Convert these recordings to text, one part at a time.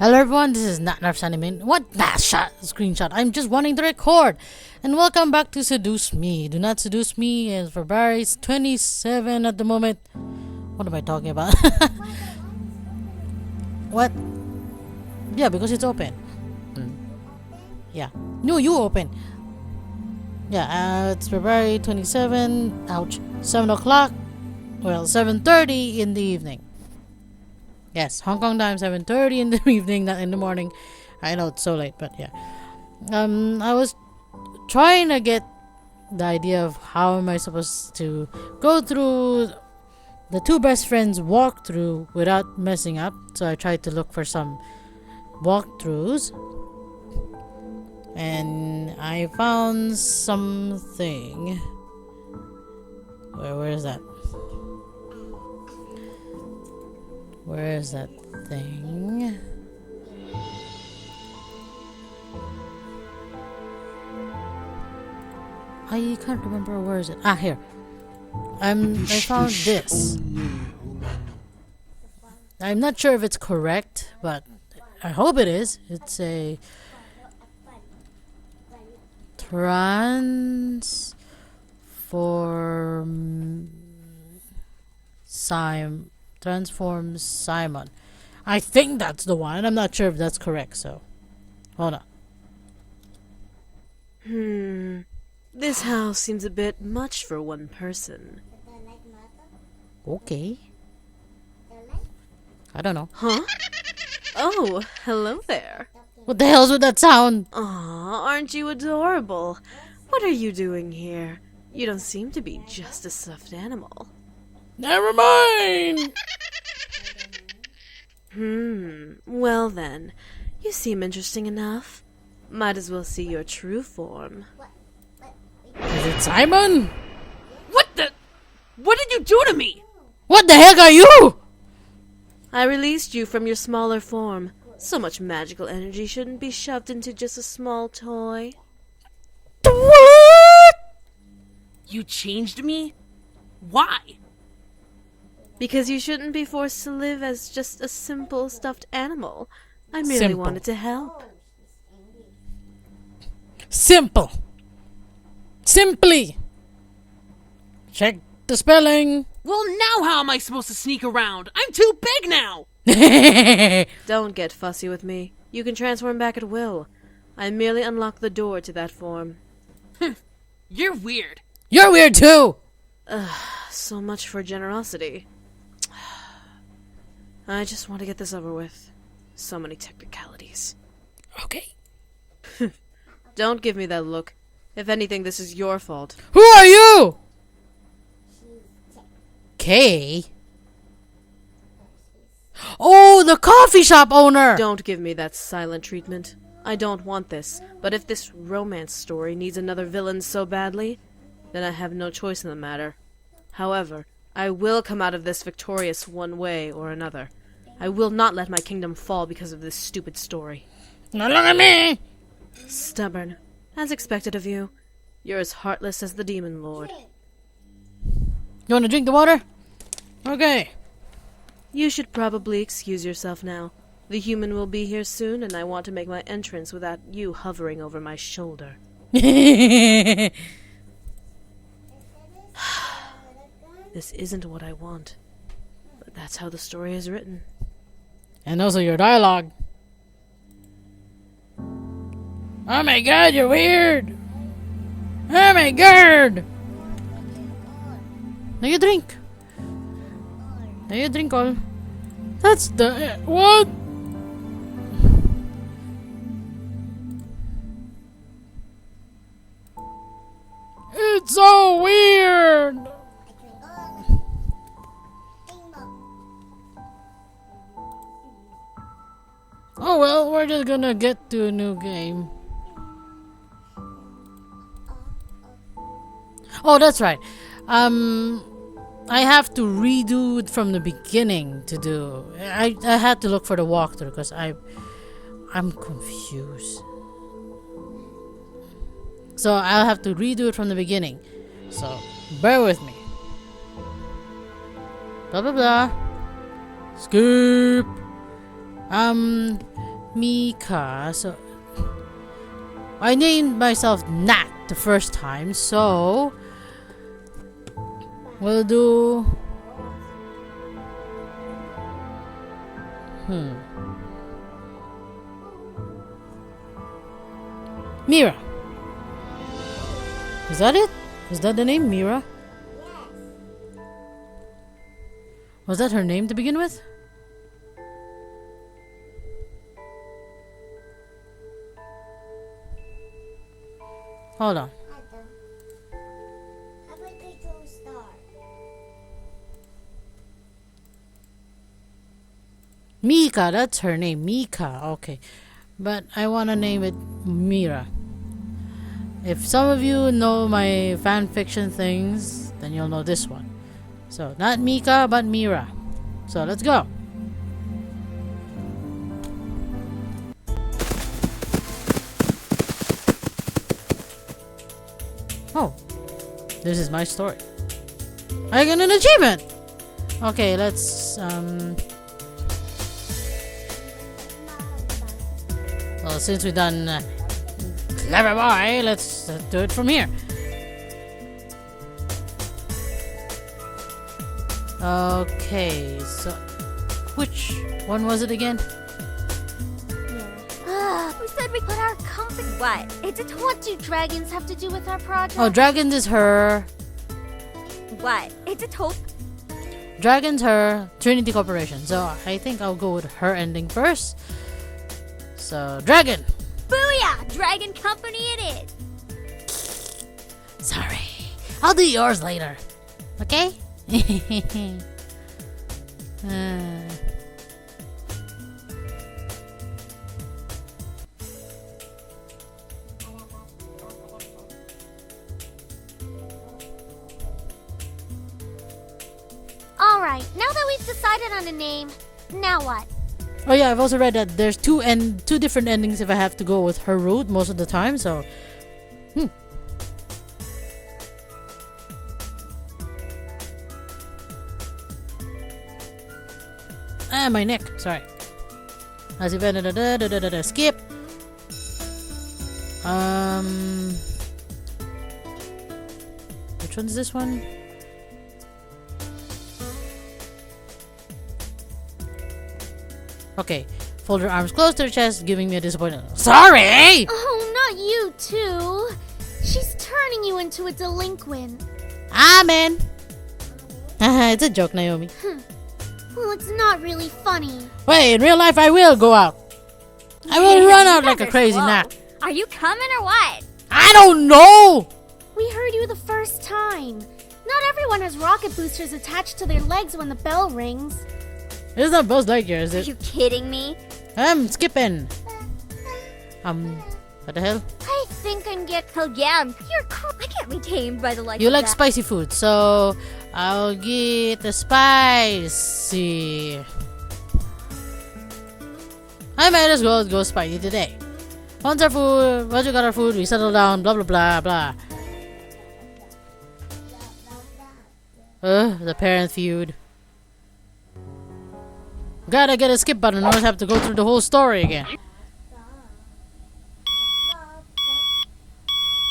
Hello everyone, this is Natnarf Signing Off. What? Nah, screenshot. I'm just wanting to record. And welcome back to Seduce Me. Do not seduce me. It's February 27 at the moment. What am I talking about? What? Yeah, because it's open. Yeah. No, you open. Yeah, it's February 27. Ouch. 7 o'clock. Well, 7:30 in the evening. Yes, Hong Kong time, 7:30 in the evening, not in the morning. I know it's so late, but yeah. I was trying to get the idea of how am I supposed to go through the two best friends walkthrough without messing up. So I tried to look for some walkthroughs, and I found something. Where is that? Where is that thing? I can't remember. Where is it? Ah, here. I found this. I'm not sure if it's correct, but I hope it is. It's a Transforms Simon. I think that's the one. I'm not sure if that's correct, so hold on. This house seems a bit much for one person. Okay. I don't know. Huh? Oh, hello there. What the hell's with that sound? Aw, aren't you adorable? What are you doing here? You don't seem to be just a stuffed animal. Never mind! Well then, you seem interesting enough. Might as well see your true form. Is it Simon? What did you do to me? What the heck are you? I released you from your smaller form. So much magical energy shouldn't be shoved into just a small toy. What? You changed me? Why? Because you shouldn't be forced to live as just a simple stuffed animal. I merely wanted to help. Simple. Simply. Check the spelling. Well, now how am I supposed to sneak around? I'm too big now! Don't get fussy with me. You can transform back at will. I merely unlocked the door to that form. You're weird. You're weird too! So much for generosity. I just want to get this over with. So many technicalities. Okay. Don't give me that look. If anything, this is your fault. Who are you? Kay? Oh, the coffee shop owner! Don't give me that silent treatment. I don't want this, but if this romance story needs another villain so badly, then I have no choice in the matter. However, I will come out of this victorious one way or another. I will not let my kingdom fall because of this stupid story. Now look at me! Stubborn. As expected of you. You're as heartless as the demon lord. You want to drink the water? Okay. You should probably excuse yourself now. The human will be here soon, and I want to make my entrance without you hovering over my shoulder. This isn't what I want, but that's how the story is written. And also your dialogue. Oh my god, you're weird! Oh my god! Now you drink. Now you drink all. That's the... What? It's so weird! Oh well, we're just gonna get to a new game. Oh, that's right. I have to redo it from the beginning to do. I had to look for the walkthrough because I'm confused. So I'll have to redo it from the beginning. So bear with me. Blah blah blah. Skip. Mika. So I named myself Nat the first time, so we'll do Mira. Is that it? Is that the name, Mira? Was that her name to begin with? Hold on. Mika, that's her name. Mika, okay. But I want to name it Mira. If some of you know my fanfiction things, then you'll know this one. So, not Mika, but Mira. So, let's go. Oh, this is my story. I got an achievement! Okay, let's, well, since we've done Clever Boy, let's do it from here. Okay, so which one was it again? Who said we put our company? What? What do dragons have to do with our project? Oh, Dragons is her. What? It's a taupe. Dragons her. Trinity Corporation. So I think I'll go with her ending first. So, Dragon! Booyah! Dragon Company it is! Sorry. I'll do yours later. Okay? Alright, now that we've decided on a name, now what? Oh yeah, I've also read that there's two different endings if I have to go with her route most of the time, so my neck, sorry. As if skip. Which one's this one? Okay, fold her arms close to her chest, giving me a disappointment. Sorry! Oh, not you too. She's turning you into a delinquent. Amen. It's a joke, Naomi. Well, it's not really funny. Wait, in real life I will go out. I will run out like a crazy gnat. Are you coming or what? I don't know! We heard you the first time. Not everyone has rocket boosters attached to their legs when the bell rings. It's not Buzz Lightyear, is Are it? you kidding me? I'm skipping. What the hell? I think I'm Oh yeah, I can't be tamed by the likes You of like that. spicy food, so I'll get the spicy. I might as well go spicy today. Once we got our food, we settle down, blah blah blah blah. The parent feud. Gotta get a skip button, or else have to go through the whole story again.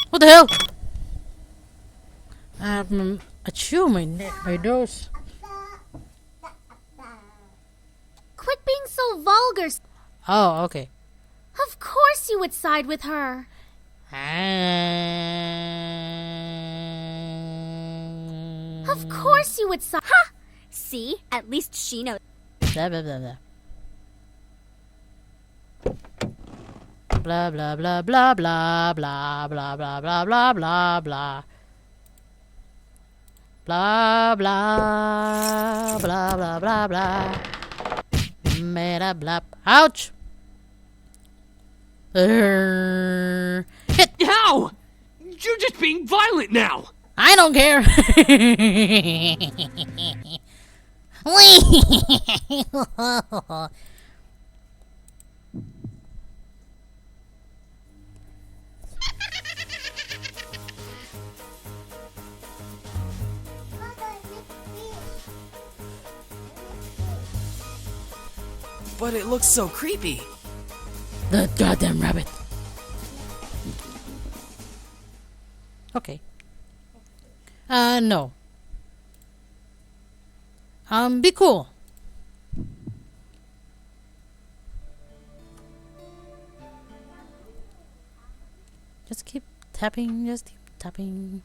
What the hell? Achoo, my nose. Quit being so vulgar. Oh, okay. Of course you would side with her. Of course you would side. Ha! See? At least she knows. Blah blah blah blah. Blah blah blah blah blah blah blah blah blah blah blah blah. Blah blah blah blah blah blah. Meta blah. Ouch! Hit! How? You're just being violent now! I don't care! But it looks so creepy. The goddamn rabbit. Okay. No. Be cool. Just keep tapping, just keep tapping.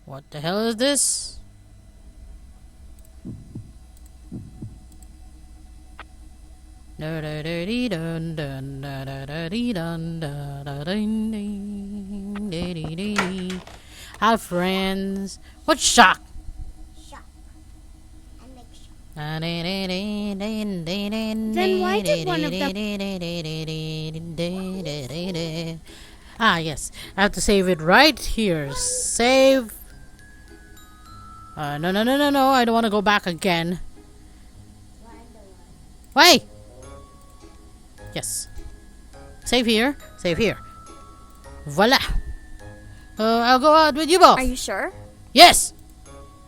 What the hell is this? Hi friends. What's shock? Shock. I make shock. Then why did one of Ah, yes. I have to save it right here. Save. No. I don't want to go back again. Wait. Yes. Save here. Save here. Voila. I'll go out with you both. Are you sure? Yes.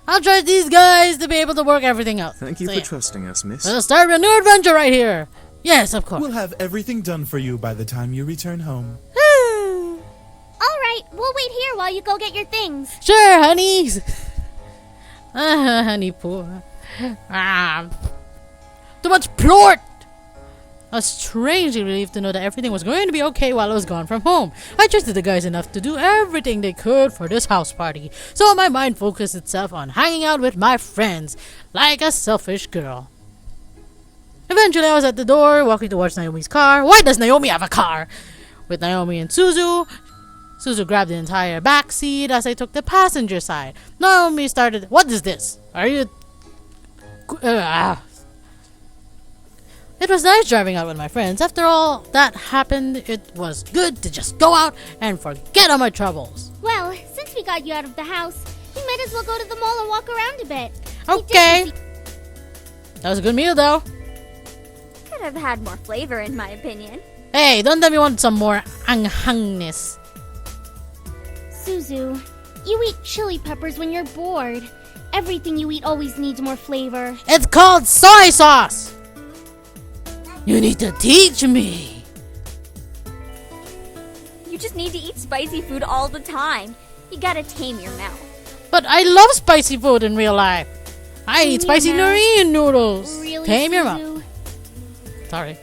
I'll trust these guys to be able to work everything out. Thank you So, for yeah. trusting us, miss. We'll start a new adventure right here. Yes, of course. We'll have everything done for you by the time you return home. All right, we'll wait here while you go get your things. Sure, honeys. Honey poor. Too much plort. I was strangely relieved to know that everything was going to be okay while I was gone from home. I trusted the guys enough to do everything they could for this house party, so my mind focused itself on hanging out with my friends, like a selfish girl. Eventually, I was at the door, walking towards Naomi's car. Why does Naomi have a car? With Naomi and Suzu. Suzu grabbed the entire back seat as I took the passenger side. Naomi started, "What is this? Are you..." It was nice driving out with my friends. After all that happened, it was good to just go out and forget all my troubles. Well, since we got you out of the house, we might as well go to the mall and walk around a bit. Okay. That was a good meal, though. Could have had more flavor, in my opinion. Hey, don't tell me you want some more anghangness. Suzu, you eat chili peppers when you're bored. Everything you eat always needs more flavor. It's called soy sauce. You need to teach me. You just need to eat spicy food all the time. You gotta tame your mouth. But I love spicy food in real life. I eat spicy your mouth. nori noodles. Really, Tame your mouth. Suzu? Sorry.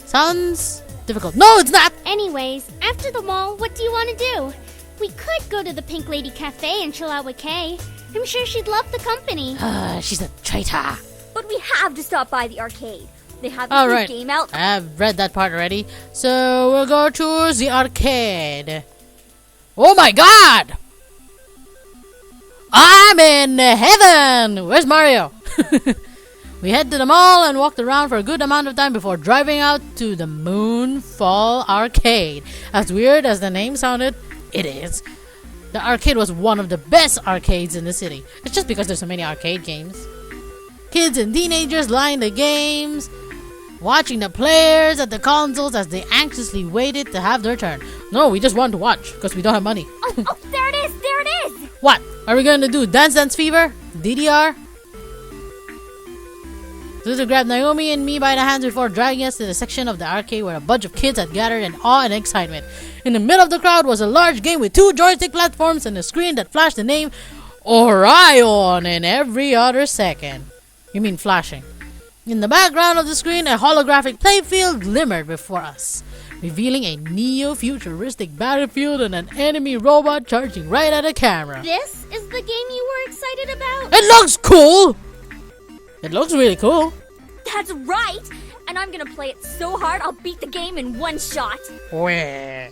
Sounds difficult. No, it's not. Anyways, after the mall, what do you want to do? We could go to the Pink Lady Cafe and chill out with Kay. I'm sure she'd love the company. She's a traitor. But we have to stop by the arcade. They have this All new right. game out. I've read that part already. So we'll go to the arcade. Oh my god! I'm in heaven! Where's Mario? We head to the mall and walked around for a good amount of time before driving out to the Moonfall Arcade. As weird as the name sounded, it is. The arcade was one of the best arcades in the city. It's just because there's so many arcade games. Kids and teenagers line the games, watching the players at the consoles as they anxiously waited to have their turn. No, we just want to watch because we don't have money. Oh, there it is! There it is! What? Are we going to do Dance Dance Fever? DDR? Suzu grabbed Naomi and me by the hands before dragging us to the section of the arcade where a bunch of kids had gathered in awe and excitement. In the middle of the crowd was a large game with 2 joystick platforms and a screen that flashed the name Orion in every other second. You mean flashing. In the background of the screen, a holographic playfield glimmered before us, revealing a neo-futuristic battlefield and an enemy robot charging right at the camera. This is the game you were excited about? It looks cool! It looks really cool. That's right! And I'm gonna play it so hard I'll beat the game in one shot. Where?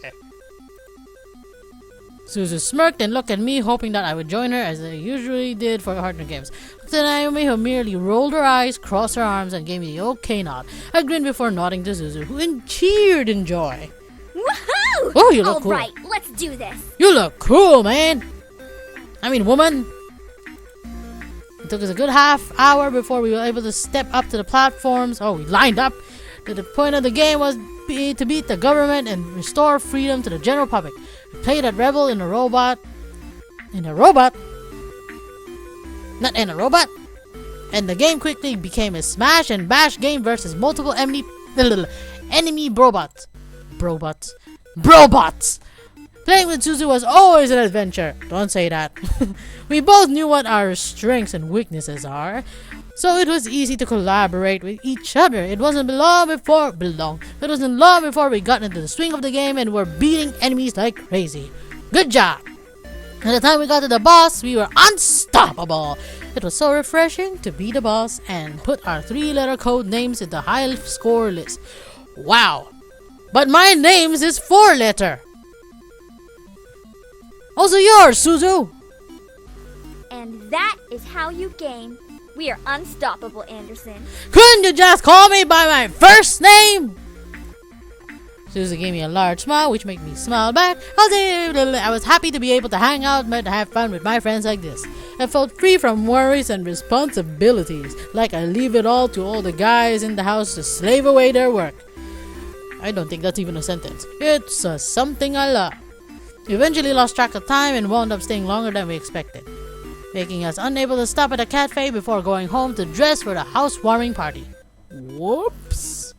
Suzu smirked and looked at me, hoping that I would join her as I usually did for partner games. To Naomi, who merely rolled her eyes, crossed her arms, and gave me the okay nod. I grinned before nodding to Suzu, who cheered in joy. Woohoo! Oh, you look cool. Alright, let's do this. You look cool, man! I mean, woman. It took us a good half hour before we were able to step up to the platforms. Oh, we lined up. The point of the game was to beat the government and restore freedom to the general public. We played at Rebel in a robot. In a robot? Not in a robot? and the game quickly became a smash and bash game versus multiple enemy brobots. Playing with Suzu was always an adventure. Don't say that. We both knew what our strengths and weaknesses are, so it was easy to collaborate with each other. It wasn't long before we got into the swing of the game and were beating enemies like crazy. Good job! By the time we got to the boss, we were unstoppable. It was so refreshing to beat the boss and put our 3-letter code names in the high score list. Wow! But my name's is 4-letter. Also yours, Suzu! And that is how you game. We are unstoppable, Anderson. Couldn't you just call me by my first name? Suzu gave me a large smile, which made me smile back. I was happy to be able to hang out and have fun with my friends like this. I felt free from worries and responsibilities, like I leave it all to all the guys in the house to slave away their work. I don't think that's even a sentence. It's something I love. We eventually lost track of time and wound up staying longer than we expected, making us unable to stop at a cafe before going home to dress for the housewarming party. Whoops!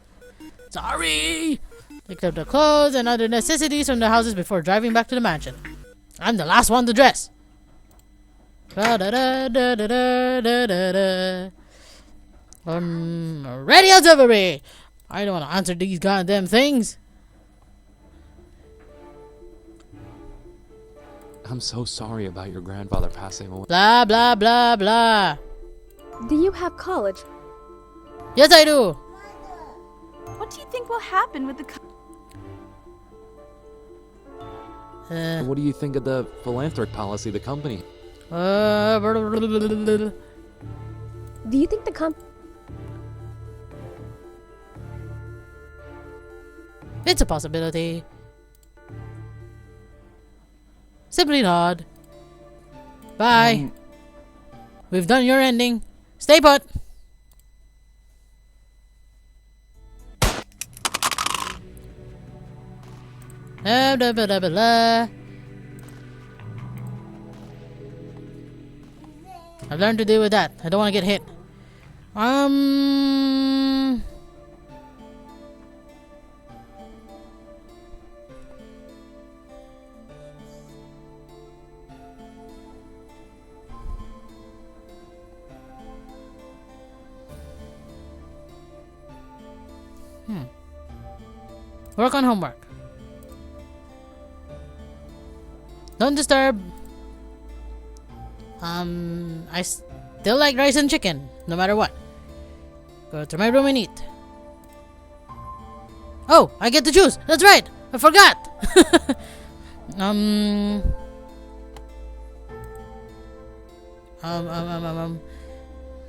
Sorry! Picked up the clothes and other necessities from the houses before driving back to the mansion. I'm the last one to dress. Ready as ever be. I don't want to answer these goddamn things. I'm so sorry about your grandfather passing away. Blah blah blah blah. Do you have college? Yes, I do. What do you think will happen with the What do you think of the philanthropic policy of the company? Do you think the It's a possibility. Simply nod. Bye. We've done your ending. Stay put. Blah, blah, blah, blah, blah. I've learned to deal with that. I don't want to get hit. Work on homework. Don't disturb. I still like rice and chicken, no matter what. Go to my room and eat. Oh, I get to choose. That's right. I forgot.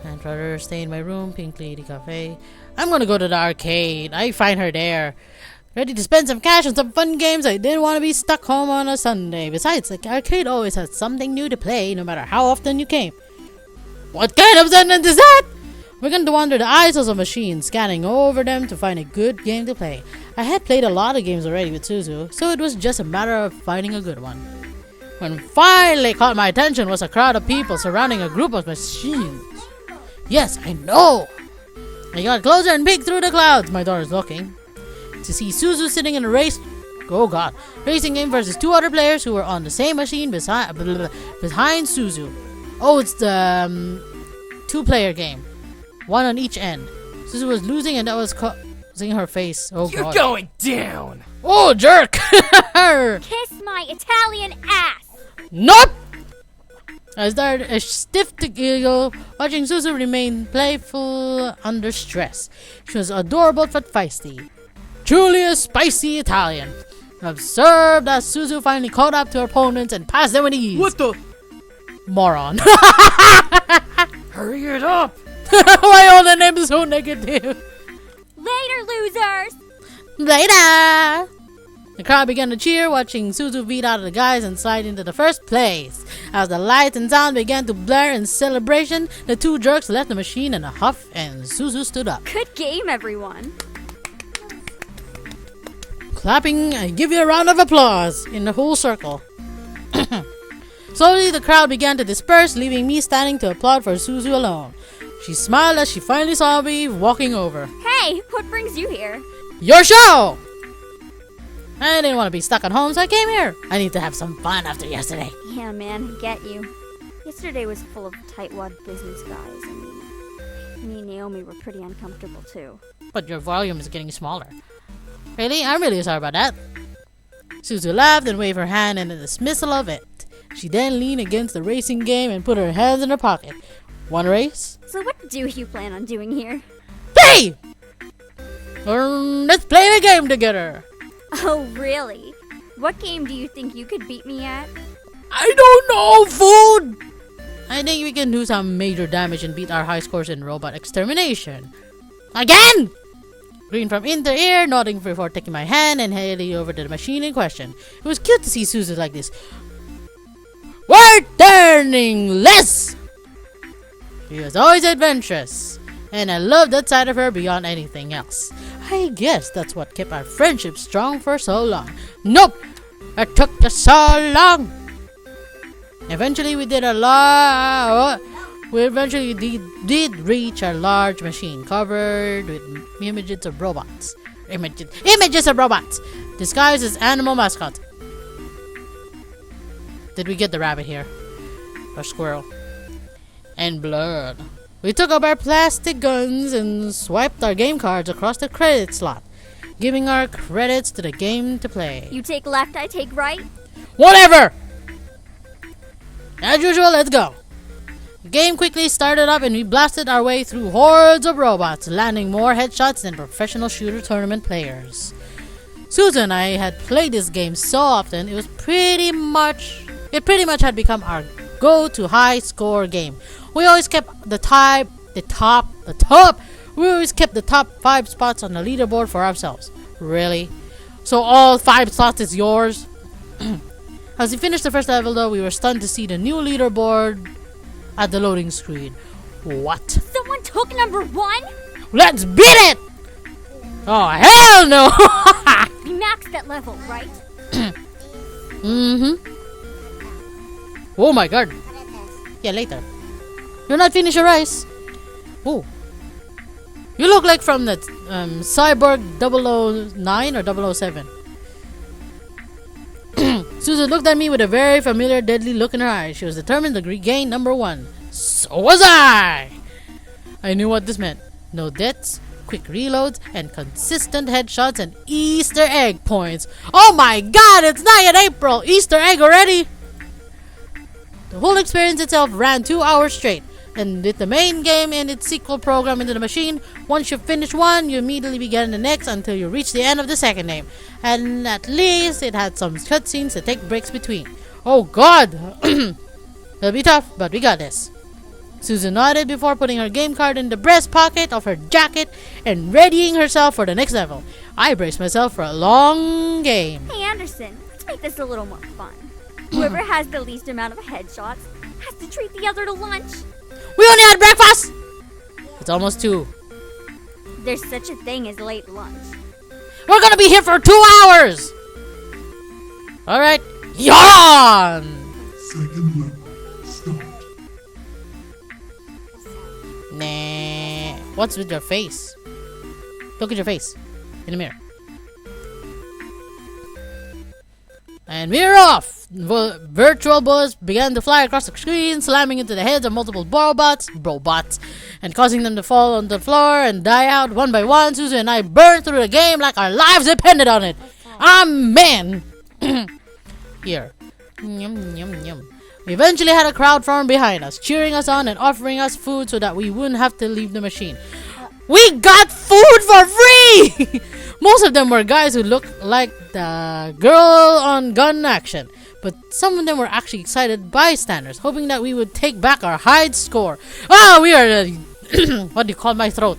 I'd rather stay in my room, Pink Lady Cafe. I'm gonna go to the arcade. I find her there, ready to spend some cash on some fun games. I didn't want to be stuck home on a Sunday. Besides, the arcade always has something new to play, no matter how often you came. What kind of sentence is that? We're going to wander the aisles of machines, scanning over them to find a good game to play. I had played a lot of games already with Suzu, so it was just a matter of finding a good one. When finally caught my attention was a crowd of people surrounding a group of machines. Yes, I know! I got closer and peeked through the clouds. My daughter's looking to see Suzu sitting in a racing game versus 2 other players who were on the same machine behind Suzu. Oh, it's the 2-player game, 1 on each end. Suzu was losing, and that was causing her face. Oh, You're God. going down! Oh, jerk! Kiss my Italian ass! Nope! I started a stiff to giggle, watching Suzu remain playful under stress. She was adorable but feisty. Truly a spicy Italian. Observed as Suzu finally caught up to her opponents and passed them with ease. What the? Moron. Hurry it up! Why all the names so negative? Later, losers! Later! The crowd began to cheer, watching Suzu beat out of the guys and slide into the first place. As the lights and sound began to blare in celebration, the 2 jerks left the machine in a huff and Suzu stood up. Good game, everyone. Clapping, I give you a round of applause in the whole circle. Slowly, the crowd began to disperse, leaving me standing to applaud for Suzu alone. She smiled as she finally saw me walking over. Hey, what brings you here? Your show! I didn't want to be stuck at home, so I came here. I need to have some fun after yesterday. Yeah, man, I get you. Yesterday was full of tightwad business guys. I mean, me and Naomi were pretty uncomfortable too. But your volume is getting smaller. Really? I'm really sorry about that. Suzu laughed and waved her hand in a dismissal of it. She then leaned against the racing game and put her hands in her pocket. Want a race? So what do you plan on doing here? Hey! Let's play the game together. Oh, really? What game do you think you could beat me at? I don't know, food! I think we can do some major damage and beat our high scores in robot extermination. Again! Green from in the ear, nodding before taking my hand and heading over to the machine in question. It was cute to see Suzu like this. We're turning less! She was always adventurous, and I loved that side of her beyond anything else. I guess that's what kept our friendship strong for so long. Nope! It took us so long! Eventually we did reach a large machine covered with images of robots. Images of robots! Disguised as animal mascots. Did we get the rabbit here? Or squirrel? And blood. We took up our plastic guns and swiped our game cards across the credit slot, giving our credits to the game to play. You take left, I take right? Whatever! As usual, let's go. The game quickly started up and we blasted our way through hordes of robots, landing more headshots than professional shooter tournament players. Susan and I had played this game so often, it pretty much had become our go-to high score game. We always kept the top. We always kept the top 5 spots on the leaderboard for ourselves. Really? So all 5 slots is yours? As we finished the first level though, we were stunned to see the new leaderboard at the loading screen. What? Someone took number 1? Let's beat it! Oh, hell no! We maxed that level, right? Mm-hmm. Oh my god. Yeah, later. You're not finished your rice. Oh. You look like from the Cyborg 009 or 007. Susan looked at me with a very familiar, deadly look in her eyes. She was determined to regain number 1. So was I! I knew what this meant. No deaths, quick reloads, and consistent headshots and Easter egg points. Oh my god, it's not yet April! Easter egg already! The whole experience itself ran 2 hours straight. And with the main game and its sequel program into the machine, once you finish one, you immediately begin the next until you reach the end of the second game. And at least it had some cutscenes to take breaks between. Oh god! It'll be tough, but we got this. Susan nodded before putting her game card in the breast pocket of her jacket and readying herself for the next level. I braced myself for a long game. Hey Anderson, let's make this a little more fun. Whoever has the least amount of headshots has to treat the other to lunch. We only had breakfast! It's almost 2. There's such a thing as late lunch. We're gonna be here for 2 hours! Alright, yawn! Second level, start. Nah. What's with your face? Look at your face in the mirror. And we're off! Virtual bullets began to fly across the screen, slamming into the heads of multiple robots, and causing them to fall on the floor and die out one by one. Susan and I burned through the game like our lives depended on it. Amen! Here. Yum, yum, yum. We eventually had a crowd form behind us, cheering us on and offering us food so that we wouldn't have to leave the machine. We got food for free! Most of them were guys who looked like the girl on Gun Action, but some of them were actually excited bystanders, hoping that we would take back our high score. We are what do you call my throat?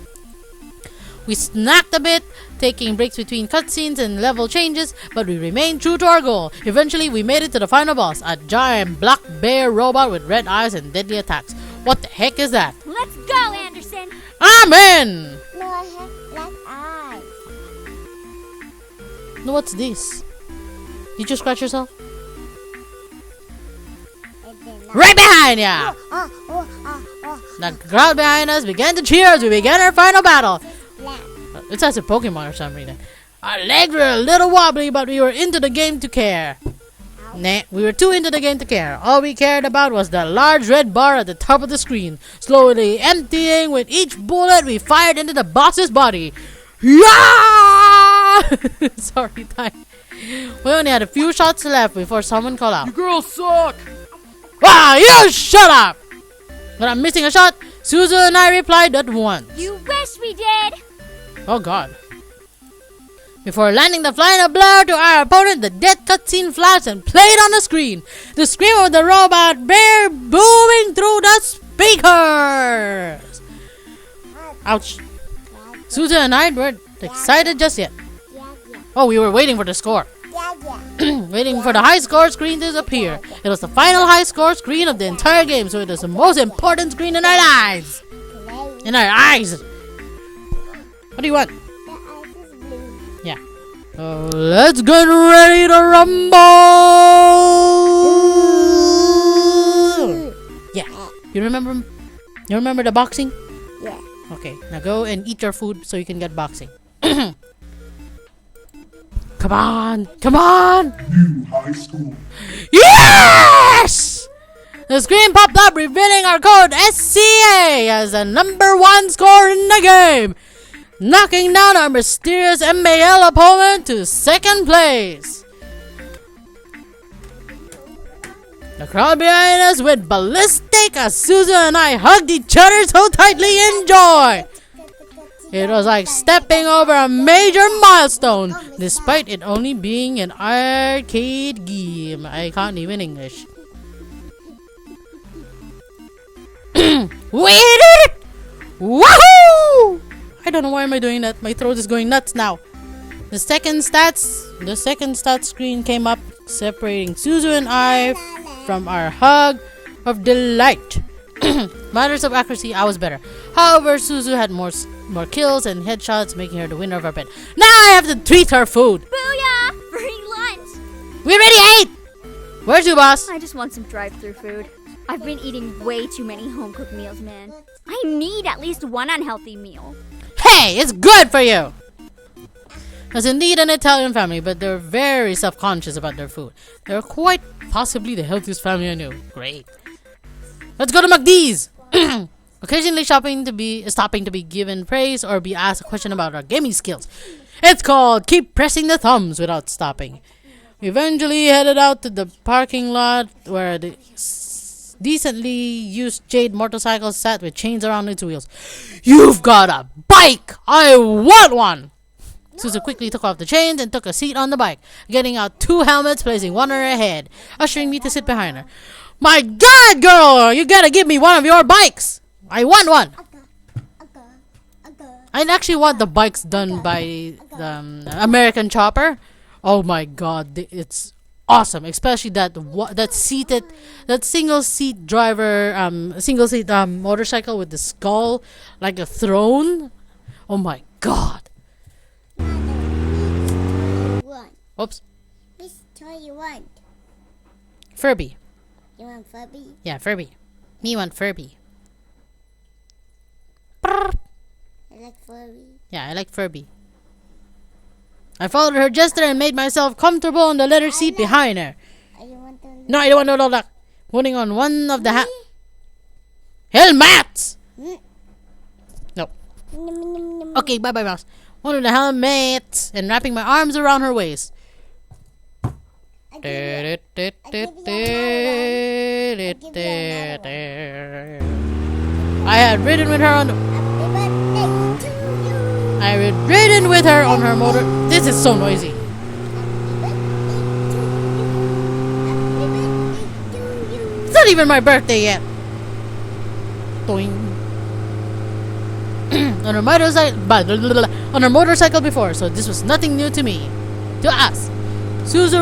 We snacked a bit, taking breaks between cutscenes and level changes, but we remained true to our goal. Eventually, we made it to the final boss, a giant black bear robot with red eyes and deadly attacks. What the heck is that? Let's go, Anderson! Amen! No, I have black eyes. No, what's this? Did you scratch yourself? I didn't. Right behind ya! The crowd behind us began to cheer as we began our final battle. It says a Pokemon or something. Our legs were a little wobbly, but we were into the game to care. Nah, we were too into the game to care. All we cared about was the large red bar at the top of the screen, slowly emptying with each bullet we fired into the boss's body. Yeah! Sorry, time. We only had a few shots left before someone called out. You girls suck! Wow, you shut up! When I'm missing a shot, Suzu and I replied at once. You wish we did! Oh god. Before landing the final blow to our opponent, the death cutscene flashed and played on the screen. The scream of the robot bear booming through the speakers. Ouch. Suzu and I weren't excited just yet. Oh, we were waiting for the score. Waiting for the high score screen to appear. It was the final high score screen of the entire game, so it was the most important screen in our lives. In our eyes. What do you want? Yeah. Let's get ready to rumble! Yeah. You remember the boxing? Yeah. Okay, now go and eat your food so you can get boxing. Come on! Come on! New high score. Yes! The screen popped up revealing our code SCA as the #1 score in the game, knocking down our mysterious MAL opponent to 2nd place. The crowd behind us went ballistic as Suzu and I hugged each other so tightly in joy. It was like stepping over a major milestone, despite it only being an arcade game. I can't even English. We did it! Woohoo! I don't know why am I doing that. My throat is going nuts now. The second stats screen came up, separating Suzu and I from our hug of delight. Matters of accuracy, I was better. However, Suzu had more kills and headshots, making her the winner of our bet. Now I have to treat her food. Booyah! Free lunch! We already ate! Where's you, boss? I just want some drive-thru food. I've been eating way too many home-cooked meals, man. I need at least one unhealthy meal. Hey, it's good for you! As indeed an Italian family, but they're very self-conscious about their food. They're quite possibly the healthiest family I know. Great. Let's go to McD's! Occasionally stopping to be given praise or be asked a question about our gaming skills. It's called keep pressing the thumbs without stopping. We eventually headed out to the parking lot where the decently used jade motorcycle sat with chains around its wheels. You've got a bike! I want one! Suzu quickly took off the chains and took a seat on the bike, getting out 2 helmets, placing one on her head, ushering me to sit behind her. My god, girl! You gotta give me one of your bikes! I want one! I actually want the bikes done by the American Chopper. Oh my god, it's awesome, especially that single seat driver, motorcycle with the skull like a throne. Oh my god. Oops. Which toy you want? Furby. You want Furby? Yeah, Furby. Me want Furby. I like Furby. Yeah, I like Furby. I followed her gesture and made myself comfortable on the leather seat behind her. No, I don't want to look. Putting on one of the helmets! No. Okay, bye-bye, mouse. One of the helmets and wrapping my arms around her waist. I had ridden with her on her motor. This is so noisy. It's not even my birthday yet. Doing. on her motorcycle before, so this was nothing new to me. To us. Suzu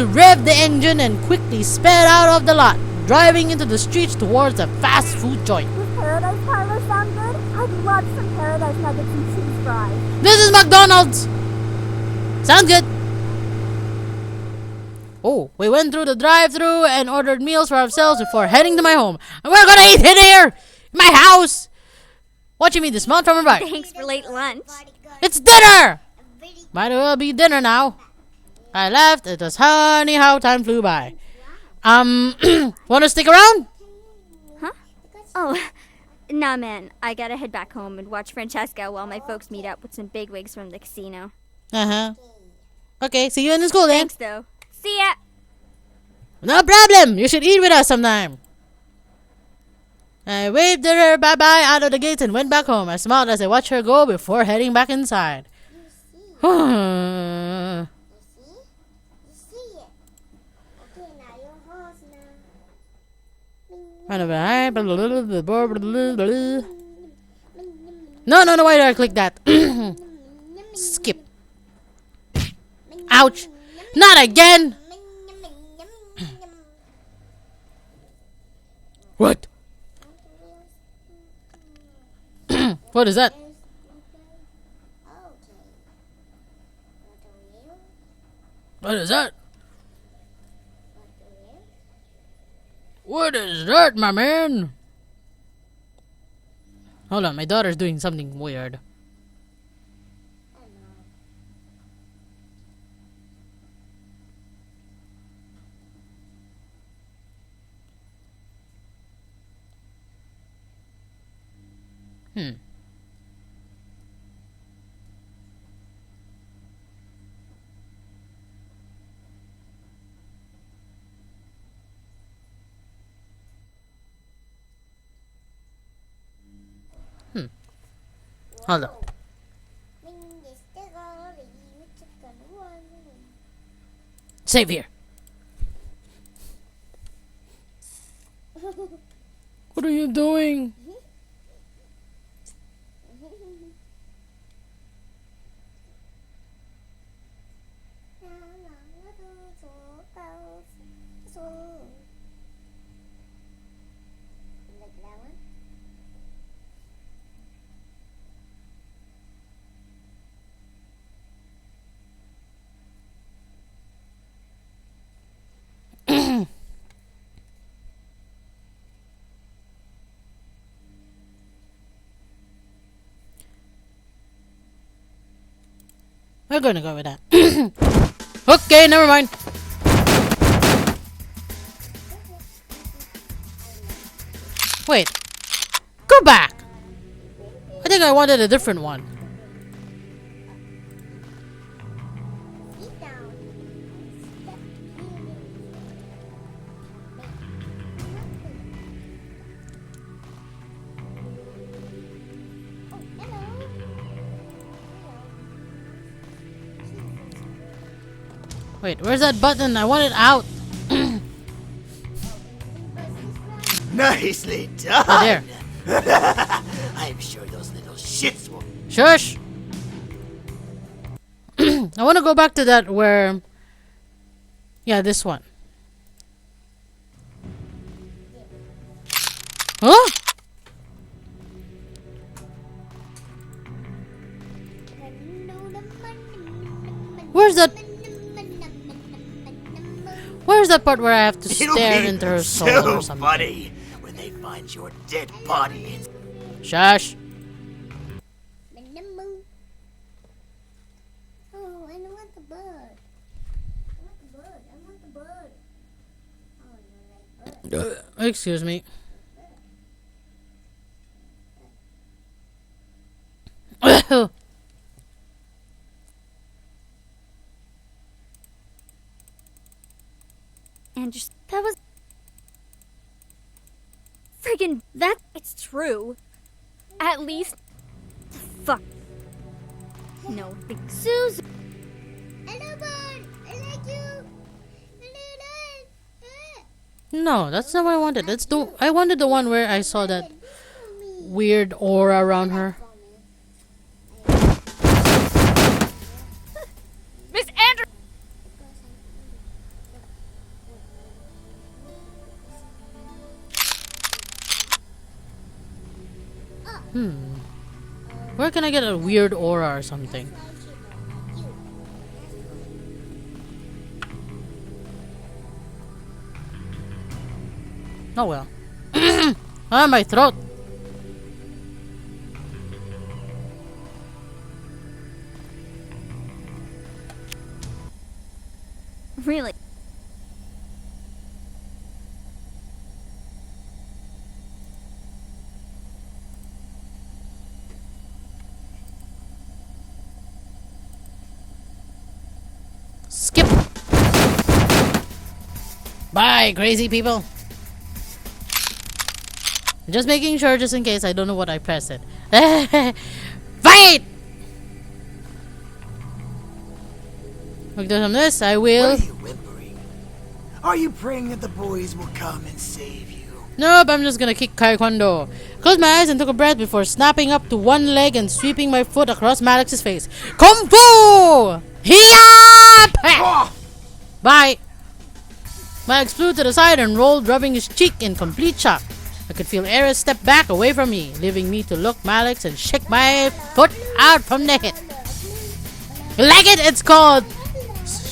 revved the engine and quickly sped out of the lot, driving into the streets towards a fast food joint. Does Paradise Parlor sound good? I'd love some Paradise Nuggets and cheese fries. This is McDonald's! Sounds good. Oh, we went through the drive-thru and ordered meals for ourselves before heading to my home. And we're gonna eat in here! In my house! Watching me dismount from her bike. Thanks for late lunch. It's dinner! Might as well be dinner now. I left. It was funny how time flew by. Wanna stick around? Huh? Oh, nah, man. I gotta head back home and watch Francesca while my folks meet up with some bigwigs from the casino. Uh-huh. Okay, see you in the school then. Thanks, though. See ya! No problem. You should eat with us sometime. I waved at her bye-bye out of the gate and went back home. I smiled as I watched her go before heading back inside. You see it. Okay, now your horse now. No, why did I click that? Skip. Ouch. Not again. What? What is that? What is that? What is that, my man? Hold on, my daughter's doing something weird. Hold on. Save here. What are you doing? We're gonna go with that. Okay, never mind. Wait. Go back. I think I wanted a different one. Wait, where's that button? I want it out. Nicely done. Oh, there. I'm sure those little shits will. Shush. I want to go back to that where... Yeah, this one. Huh? Where's that? Where's that part where I have to stare into her soul or something? Funny when they find your dead body. Shush. Oh, I don't want the bird. I want the bird. I want the bird. Oh, you like bird. Excuse me. And just that was friggin' that. It's true. At least, fuck. No, Susan. Hello, bird. I like you. No, that's not what I wanted. That's the I wanted the one where I saw that weird aura around her. Miss Andrew! Where can I get a weird aura or something? Oh well. Ah, my throat. Really? Skip. Bye, crazy people. Just making sure, just in case I don't know what I pressed it. Fight! Look, there's some this. I will. What are you whimpering? Are you praying that the boys will come and save you? Nope, I'm just gonna kick Taekwondo. Closed my eyes and took a breath before snapping up to one leg and sweeping my foot across Malex's face. Kung Fu! Hiya! Bye! Malex flew to the side and rolled, rubbing his cheek in complete shock. I could feel Ares step back away from me, leaving me to look Malex and shake my foot out from the hit. Like it? It's called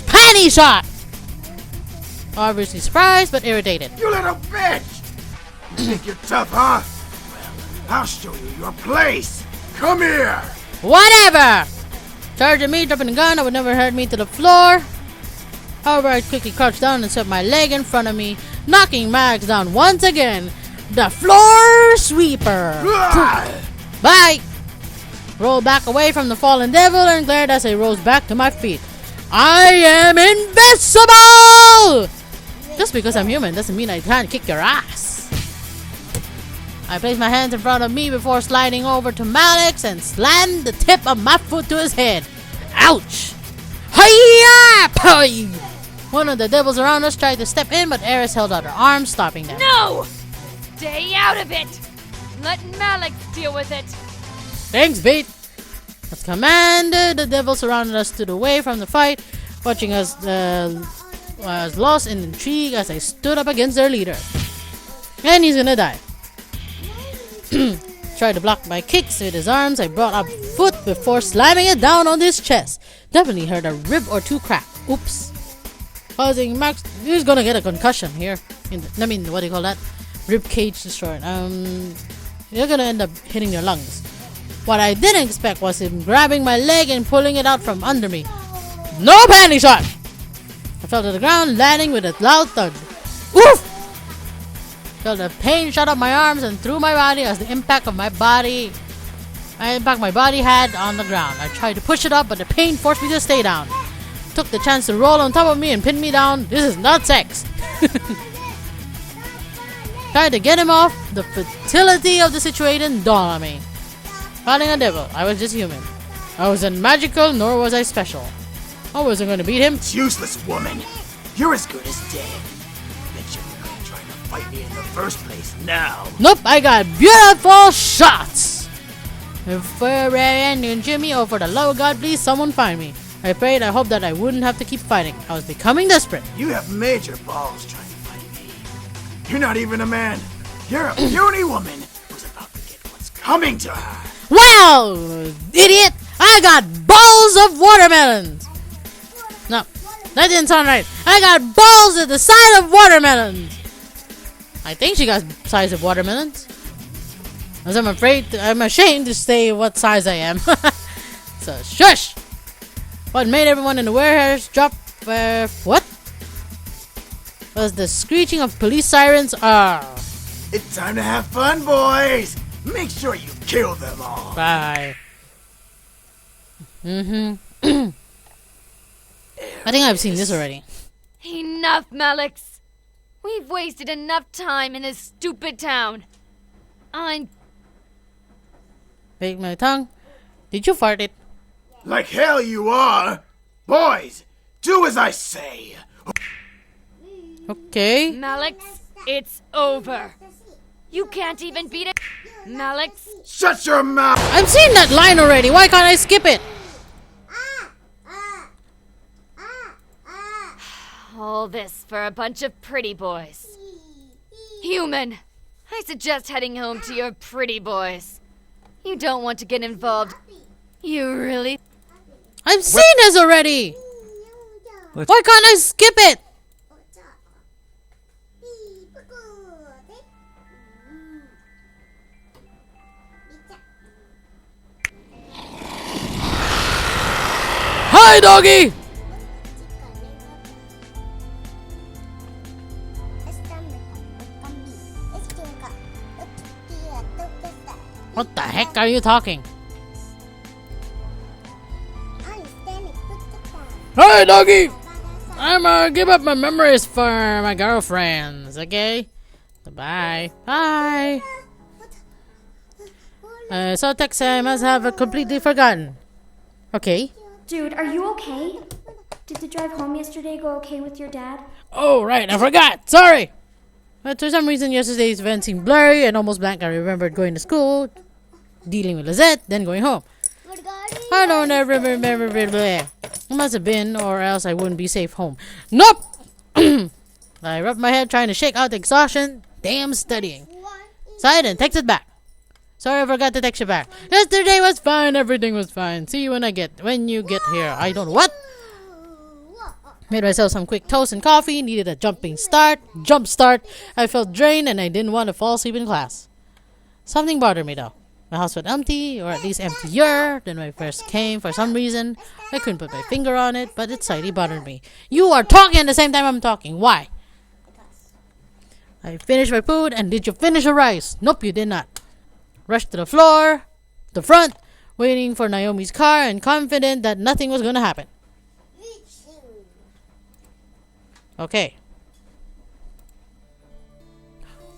Panty Shot! Obviously surprised, but irritated. You little bitch! You think you're tough, huh? Well, I'll show you your place. Come here! Whatever! Charging me, dropping the gun that would never hurt me to the floor. However, I quickly crouched down and set my leg in front of me, knocking Max down once again. The floor sweeper. Bye! Rolled back away from the fallen devil and glared as I rose back to my feet. I am invincible! Just because I'm human doesn't mean I can't kick your ass. I placed my hands in front of me before sliding over to Malex and slammed the tip of my foot to his head. Ouch! Hiya! One of the devils around us tried to step in, but Ares held out her arms, stopping them. No! Stay out of it! Let Malex deal with it! Thanks, Bait! As commanded, the devils surrounded us, stood away from the fight, watching us was lost in intrigue as I stood up against their leader. And he's gonna die. Tried to block my kicks with his arms. I brought up foot before slamming it down on his chest. Definitely heard a rib or two crack. Oops. Causing Max, he's gonna get a concussion here. What do you call that? Rib cage destroyed. You're gonna end up hitting your lungs. What I didn't expect was him grabbing my leg and pulling it out from under me. No panty shot! I fell to the ground, landing with a loud thud. Oof! Felt the pain shot up my arms and through my body as the impact my body had on the ground. I tried to push it up, but the pain forced me to stay down. Took the chance to roll on top of me and pin me down. This is not sex. Tried to get him off. The futility of the situation dawned on me. Fighting a devil, I was just human. I wasn't magical, nor was I special. I wasn't going to beat him. It's useless, woman. You're as good as dead. Bet you couldn't try to fight me in the first place now. Nope, I got beautiful shots. If Ryan and Jimmy, oh for the love of God, please someone find me. I prayed, I hoped that I wouldn't have to keep fighting. I was becoming desperate. You have major balls trying to fight me. You're not even a man. You're a puny woman who's about to get what's coming to her. Well, idiot, I got balls of watermelons. No, that didn't sound right. I got balls at the size of watermelons. I think she got size of watermelons. As I'm ashamed to say what size I am. So shush. What made everyone in the warehouse drop? What? Was the screeching of police sirens? It's time to have fun, boys. Make sure you kill them all. Bye. I think I've seen this already. Enough, Malex. We've wasted enough time in this stupid town. Bite my tongue. Did you fart it? Like hell you are. Boys, do as I say. Okay. Malex, it's over. You can't even beat it. Malex. Shut your mouth. I've seen that line already. Why can't I skip it? All this for a bunch of pretty boys. Human, I suggest heading home to your pretty boys. You don't want to get involved. You really? I've seen this already. Why can't I skip it? Hi, doggy! What the heck are you talking? Hi, doggy! I'm give up my memories for my girlfriends, okay? Bye. Bye. So text I must have completely forgotten. Okay. Dude, are you okay? Did the drive home yesterday go okay with your dad? Oh, right, I forgot. Sorry. But for some reason, yesterday's event seemed blurry and almost blank. I remembered going to school, dealing with Lizette, then going home. I don't ever remember. It must have been, or else I wouldn't be safe home. Nope! I rubbed my head trying to shake out the exhaustion. Damn studying. So I didn't text it back. Sorry, I forgot to text you back. Yesterday was fine. Everything was fine. See you when you get here. I don't know what. Made myself some quick toast and coffee. Needed a jump start. I felt drained and I didn't want to fall asleep in class. Something bothered me though. My house felt empty, or at least emptier than when I first came. For some reason, I couldn't put my finger on it, but it slightly bothered me. You are talking at the same time I'm talking. Why? I finished my food, and did you finish your rice? Nope, you did not. Rushed to the front, waiting for Naomi's car and confident that nothing was gonna happen. Okay.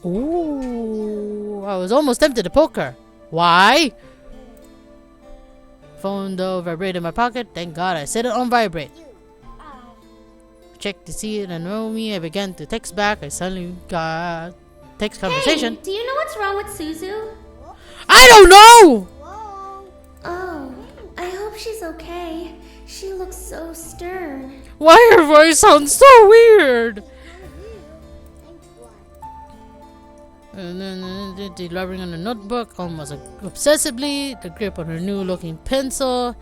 Ooh, I was almost tempted to poke her. Why? Phone though vibrated in my pocket. Thank God I set it on vibrate. Checked to see it and Naomi. I began to text back. I suddenly got text conversation. Hey, do you know what's wrong with Suzu? I don't know! Oh, I hope she's okay. She looks so stern. Why her voice sounds so weird? And then delivering on the notebook almost obsessively. The grip on her new looking pencil.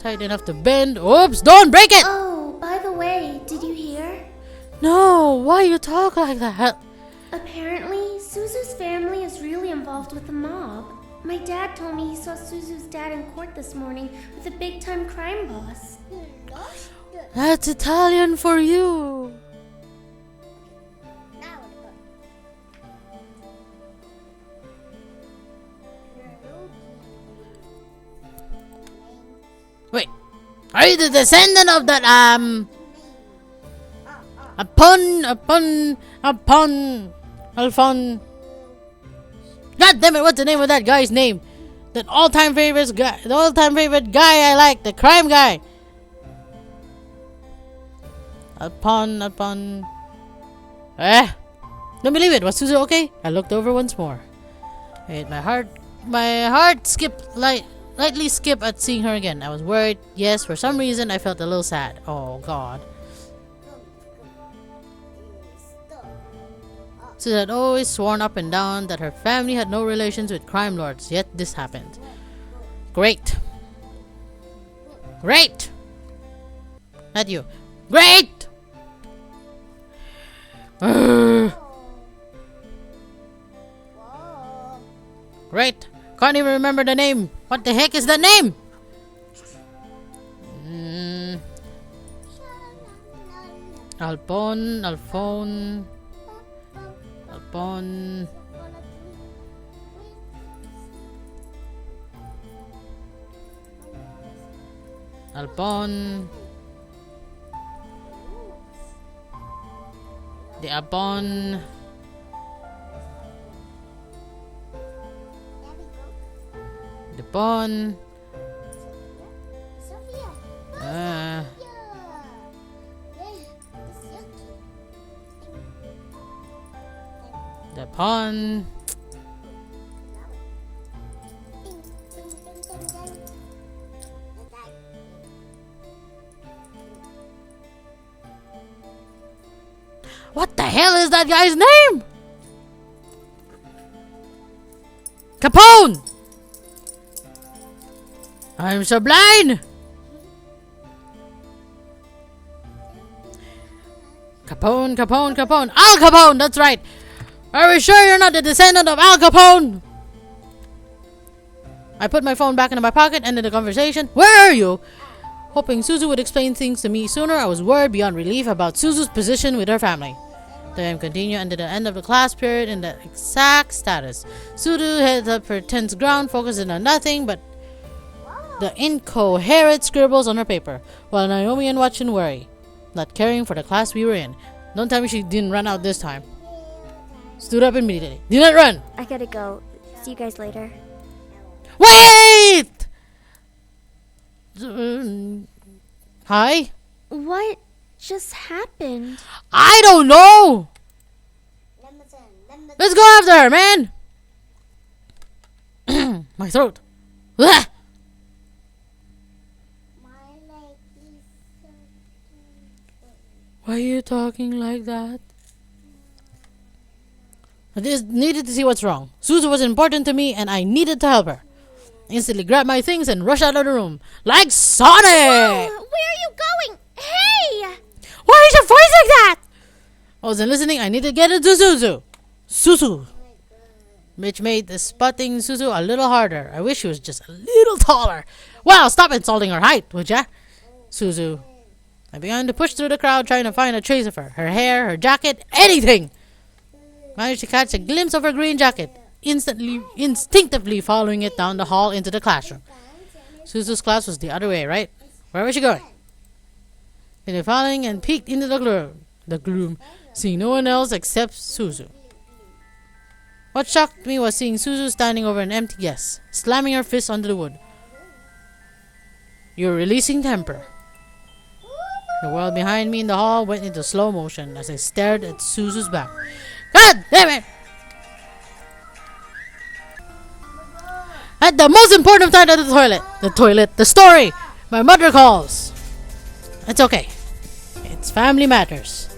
Tight enough to bend. Oops, don't break it! Oh, by the way, did you hear? No, why you talk like that? Apparently, Suzu's family is really involved with the mob. My dad told me he saw Suzu's dad in court this morning with a big-time crime boss. That's Italian for you. Wait, are you the descendant of that, Alphon? God damn it, what's the name of that guy's name? The all-time favorite guy I like, the crime guy. Don't believe it. Was Suzu okay? I looked over once more. Wait, my heart lightly skipped at seeing her again. I was worried. Yes, for some reason I felt a little sad. Oh God. Suzu had always sworn up and down that her family had no relations with crime lords, yet this happened. Great. Not you. Great! Great. Can't even remember the name. What the heck is that name? Alphon. The Abon. The Bon. The Pon. What the hell is that guy's name? Capone! I'm so blind! Capone. Al Capone, that's right! Are we sure you're not the descendant of Al Capone? I put my phone back into my pocket, ended the conversation. Where are you? Hoping Suzu would explain things to me sooner, I was worried beyond relief about Suzu's position with her family. The game continued until the end of the class period in the exact status. Suzu held up her tense ground, focusing on nothing but the incoherent scribbles on her paper, while Naomi and watched in worry, not caring for the class we were in. Don't tell me she didn't run out this time. Stood up immediately. Did not run! I gotta go. See you guys later. Wait! Hi? What just happened? I don't know! Let's go after her, man! My throat. Blah! Why are you talking like that? I just needed to see what's wrong. Suzu was important to me and I needed to help her. Instantly grabbed my things and rushed out of the room. Like Sonic! Whoa, where are you going? Hey! Why is your voice like that? I wasn't listening. I needed to get into Suzu. Suzu. Which made the spotting Suzu a little harder. I wish she was just a little taller. Well, stop insulting her height, would ya? Suzu. I began to push through the crowd trying to find a trace of her. Her hair, her jacket, anything. Managed to catch a glimpse of her green jacket. Instinctively following it down the hall into the classroom. Suzu's class was the other way, right? Where was she going? Then following and peeked into the gloom, seeing no one else except Suzu. What shocked me was seeing Suzu standing over an empty desk, slamming her fist onto the wood. You're releasing temper. The world behind me in the hall went into slow motion as I stared at Suzu's back. God damn it! At the most important time at the toilet, the story! My mother calls! It's okay. It's family matters.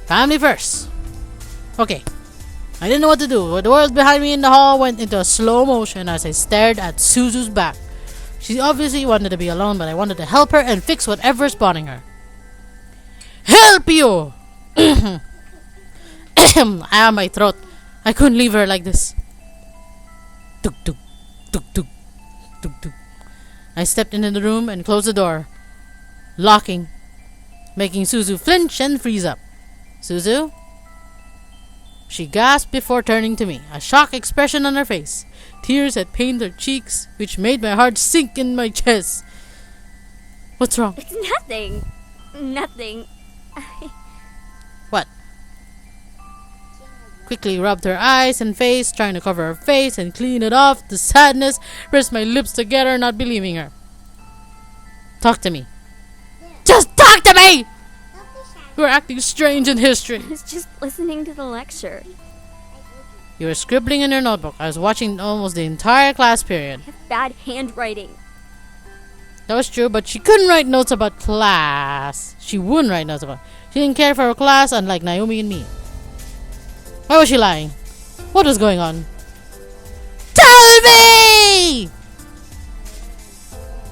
Family first. Okay. I didn't know what to do. The world behind me in the hall went into a slow motion as I stared at Suzu's back. She obviously wanted to be alone, but I wanted to help her and fix whatever's bothering her. Help you! My throat. I couldn't leave her like this. Tuk tuk. Tuk tuk. Tuk tuk. I stepped into the room and closed the door, locking, making Suzu flinch and freeze up. Suzu? She gasped before turning to me, a shocked expression on her face. Tears had painted her cheeks, which made my heart sink in my chest. What's wrong? It's nothing. Nothing. What? Quickly rubbed her eyes and face, trying to cover her face and clean it off. The sadness pressed my lips together, not believing her. Talk to me. Just talk to me! You were acting strange in history. I was just listening to the lecture. You were scribbling in your notebook. I was watching almost the entire class period. I have bad handwriting. That was true, but she couldn't write notes about class. She wouldn't write notes about. She didn't care for her class, unlike Naomi and me. Why was she lying? What was going on? Tell me!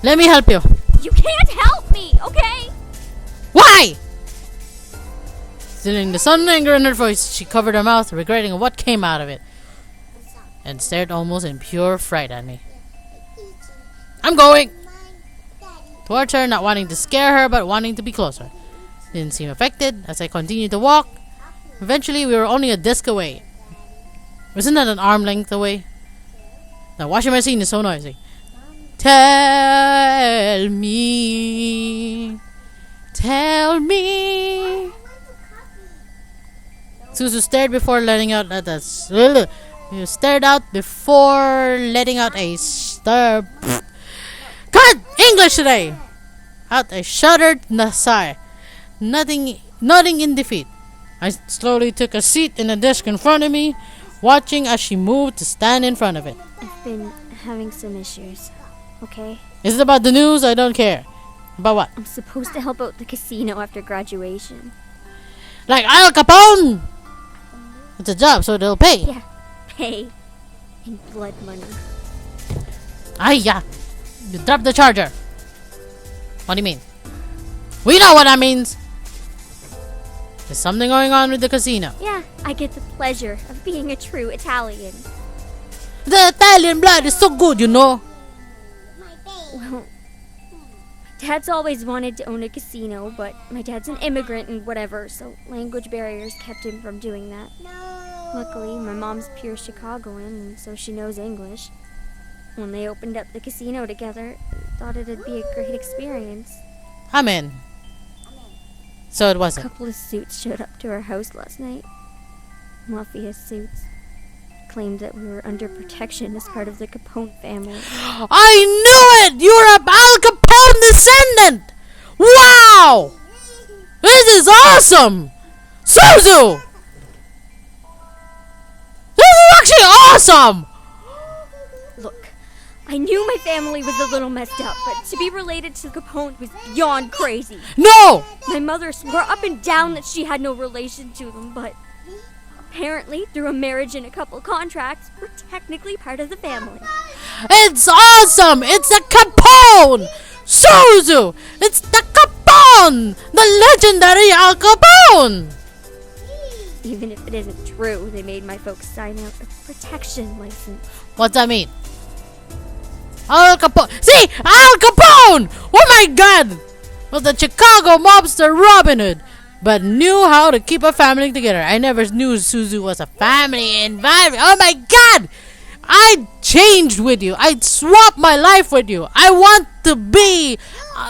Let me help you. You can't help me, okay? Why? Stilling the sudden anger in her voice, she covered her mouth, regretting what came out of it, and stared almost in pure fright at me. I'm going! Towards her, not wanting to scare her, but wanting to be closer. Didn't seem affected as I continued to walk. Eventually, we were only a desk away. Wasn't that an arm length away? The washing machine is so noisy. Tell me. Tell me. Suzu stared before letting out You stared out before letting out a stir. God! English today! Out a shuddered sigh. Nodding in defeat. I slowly took a seat in the desk in front of me, watching as she moved to stand in front of it. I've been having some issues, okay? Is it about the news? I don't care. About what? I'm supposed to help out the casino after graduation. Like Al Capone! It's a job, so they'll pay. Yeah, pay. In blood money. Yeah. You dropped the charger. What do you mean? We know what that means. There's something going on with the casino. Yeah, I get the pleasure of being a true Italian. The Italian blood is so good, you know. Well, Dad's always wanted to own a casino, but my dad's an immigrant and whatever, so language barriers kept him from doing that. Luckily, my mom's pure Chicagoan, and so she knows English. When they opened up the casino together, I thought it'd be a great experience. I'm in. So it A wasn't. couple of suits showed up to our house last night. Mafia suits. Claimed that we were under protection as part of the Capone family. I knew it! You're a Al Capone descendant! Wow! This is awesome! Suzu! This is actually awesome! Look, I knew my family was a little messed up, but to be related to Capone was beyond crazy. No! My mother swore up and down that she had no relation to them, but apparently, through a marriage and a couple contracts, we're technically part of the family. It's awesome! It's the Capone! Suzu! It's the Capone! The legendary Al Capone! Even if it isn't true, they made my folks sign out a protection license. What's that mean? Al Capone! See! Al Capone! Oh my god! Was the Chicago mobster Robin Hood, but knew how to keep a family together. I never knew Suzu was a family environment. Oh my god! I changed with you. I swapped my life with you. I want to be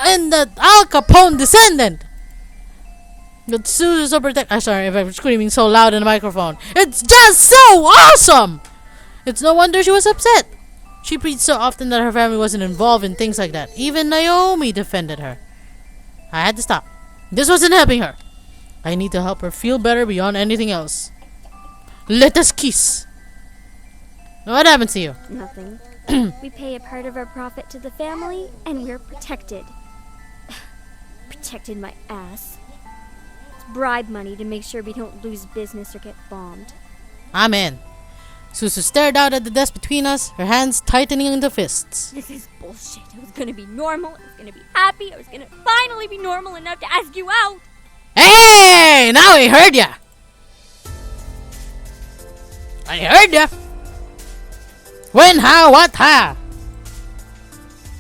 in the Al Capone descendant. But Suzu's so protect. I'm sorry if I'm screaming so loud in the microphone. It's just so awesome! It's no wonder she was upset. She preached so often that her family wasn't involved in things like that. Even Naomi defended her. I had to stop. This wasn't helping her. I need to help her feel better beyond anything else. Let us kiss. What happened to you? Nothing. We pay a part of our profit to the family, and we're protected. Protected my ass. It's bribe money to make sure we don't lose business or get bombed. I'm in. Suzu stared out at the desk between us, her hands tightening into fists. This is bullshit. I was gonna be normal, I was gonna be happy, I was gonna finally be normal enough to ask you out. Hey! Now I heard ya! I heard ya! When, how, what, ha?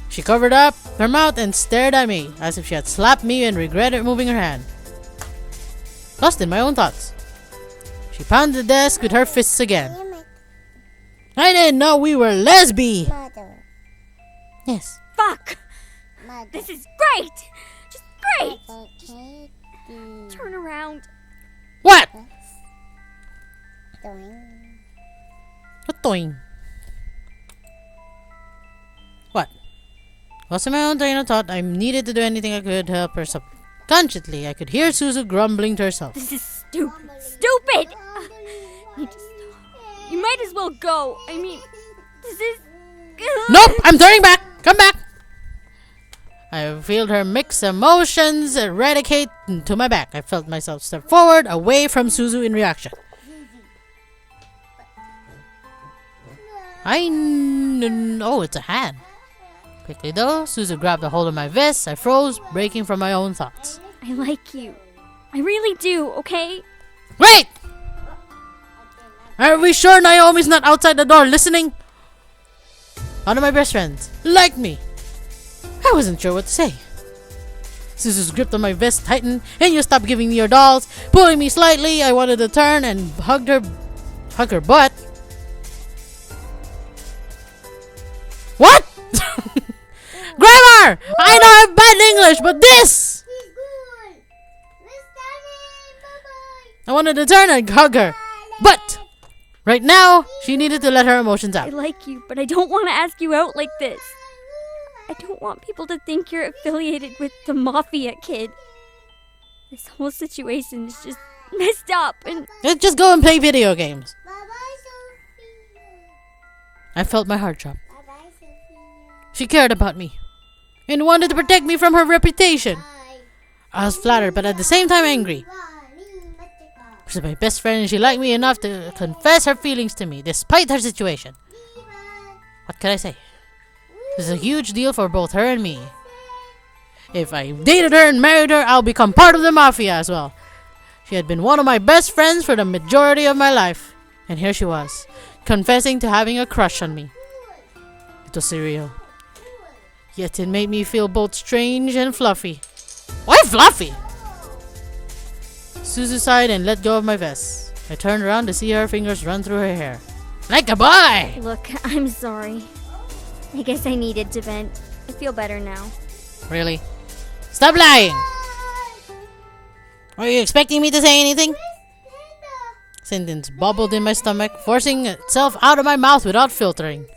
She covered up her mouth and stared at me as if she had slapped me and regretted moving her hand. Lost in my own thoughts. She pounded the desk with her fists again. I didn't know we were lesbi. Mother. Yes. Fuck! Mother. This is great! Just great! Okay. Turn around. What? Doing. What doing? What? Lost in my own train of thought, I needed to do anything I could to help her. Subconsciously, I could hear Suzu grumbling to herself. This is stupid. Stupid! You just... You might as well go. I mean, this is... Nope! I'm turning back! Come back! I felt her mixed emotions eradicate into my back. I felt myself step forward, away from Suzu in reaction. Oh, it's a hand. Quickly though, Suzu grabbed a hold of my vest. I froze, breaking from my own thoughts. I like you. I really do, okay? Wait! Are we sure Naomi's not outside the door listening? One of my best friends liked me. I wasn't sure what to say. Suzu's grip on my vest tightened, and you stopped giving me your dolls, pulling me slightly. I wanted to turn and hug her butt. What? Grammar! I know I have bad English, but this! I wanted to turn and hug her, but right now, she needed to let her emotions I out. like you, but I don't want to ask you out like this. I don't want people to think you're affiliated with the Mafia, kid. This whole situation is just messed up and... Let's just go and play video games. Bye-bye, Sophia. I felt my heart drop. Bye-bye, Sophia. She cared about me and wanted to protect me from her reputation. I was flattered, but at the same time angry. She's my best friend and she liked me enough to confess her feelings to me, despite her situation. What could I say? This is a huge deal for both her and me. If I dated her and married her, I'll become part of the Mafia as well. She had been one of my best friends for the majority of my life. And here she was, confessing to having a crush on me. It was surreal. Yet it made me feel both strange and fluffy. Why fluffy? Suzu sighed and let go of my vest. I turned around to see her fingers run through her hair. Like a boy! Look, I'm sorry. I guess I needed to vent. I feel better now. Really? Stop lying! Were you expecting me to say anything? Sentence bubbled in my stomach, forcing itself out of my mouth without filtering.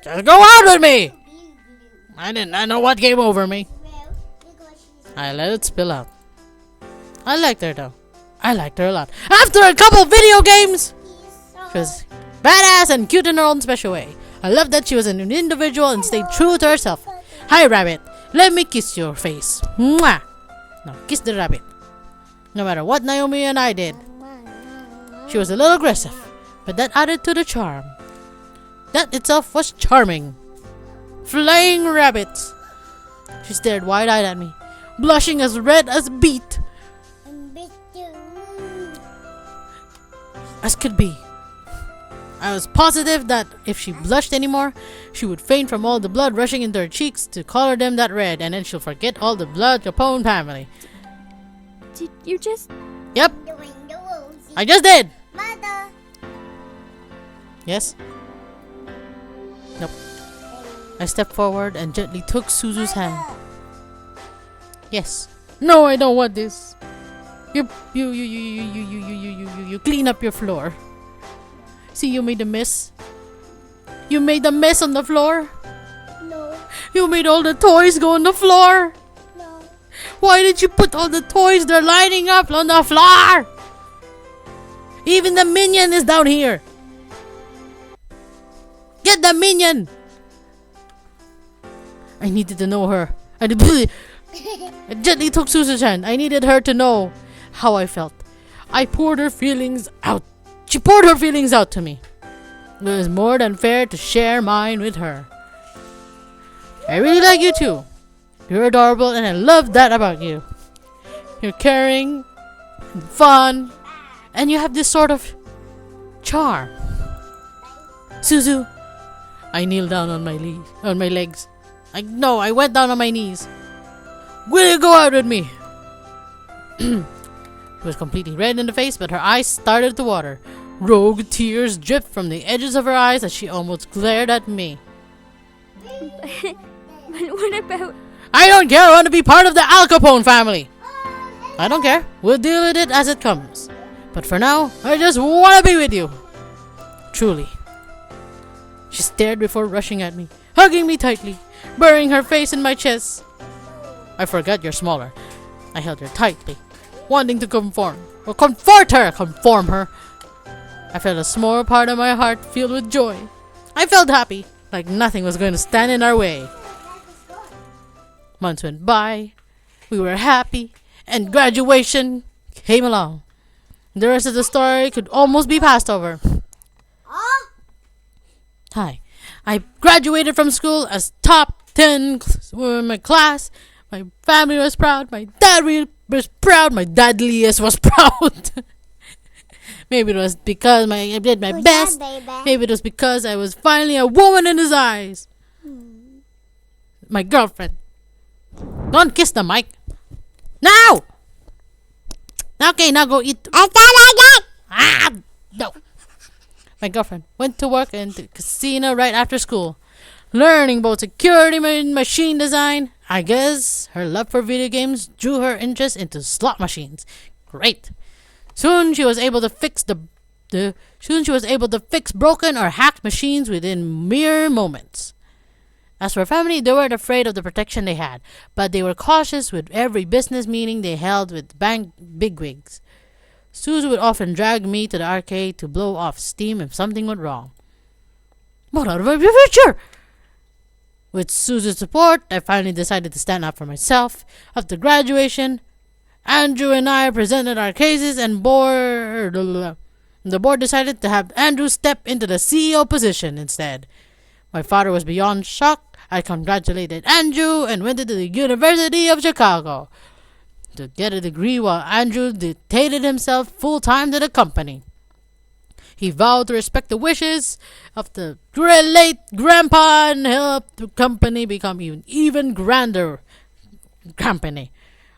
Just go out with me! I did not know what came over me. I let it spill out. I liked her though. I liked her a lot. After a couple video games! She was badass and cute in her own special way. I loved that she was an individual and stayed true to herself. Hi, rabbit. Let me kiss your face. Mwah! Now kiss the rabbit. No matter what Naomi and I did. She was a little aggressive, but that added to the charm. That itself was charming. Flying rabbits. She stared wide-eyed at me, blushing as red as beet. As could be. I was positive that if she blushed anymore, she would faint from all the blood rushing into her cheeks to color them that red, and then she'll forget all the blood Capone family. Did you just... Yep. I just did. Mother. Yes? Nope. I stepped forward and gently took Suzu's hand. Yes. No, I don't want this. You clean up your floor. See, you made a mess. You made a mess on the floor. No. You made all the toys go on the floor. No. Why did you put all the toys they're lining up on the floor? Even the minion is down here. Get the minion. I needed to know her. I gently took Suzu's hand. I needed her to know how I felt. I poured her feelings out. She poured her feelings out to me. It was more than fair to share mine with her. I really like you too. You're adorable and I love that about you. You're caring, and fun, and you have this sort of charm. Suzu, I kneeled down on my legs. I went down on my knees. Will you go out with me? She was completely red in the face, but her eyes started to water. Rogue tears dripped from the edges of her eyes as she almost glared at me. But what about... I don't care. I want to be part of the Al Capone family. I don't care. We'll deal with it as it comes. But for now, I just want to be with you. Truly. She stared before rushing at me, hugging me tightly, burying her face in my chest. I forgot you're smaller. I held her tightly, wanting to comform her. I felt a small part of my heart filled with joy. I felt happy, like nothing was going to stand in our way. Months went by, we were happy, and graduation came along. The rest of the story could almost be passed over. Hi, I graduated from school as top 10 in my class. My family was proud. My dad was proud. My dadliest was proud. Maybe it was because I did my best. Maybe it was because I was finally a woman in his eyes. My girlfriend. Don't kiss the mic. Now! Okay, now go eat. I thought I got. No. My girlfriend went to work in the casino right after school, learning both security and machine design. I guess her love for video games drew her interest into slot machines. Great. Soon she was able to fix broken or hacked machines within mere moments. As for family, they weren't afraid of the protection they had, but they were cautious with every business meeting they held with bank bigwigs. Suzu would often drag me to the arcade to blow off steam if something went wrong. What out of my future? With Suzu's support, I finally decided to stand up for myself. After graduation, Andrew and I presented our cases and the board decided to have Andrew step into the CEO position instead. My father was beyond shocked. I congratulated Andrew and went to the University of Chicago to get a degree while Andrew dedicated himself full-time to the company. He vowed to respect the wishes of the late grandpa and help the company become even grander company.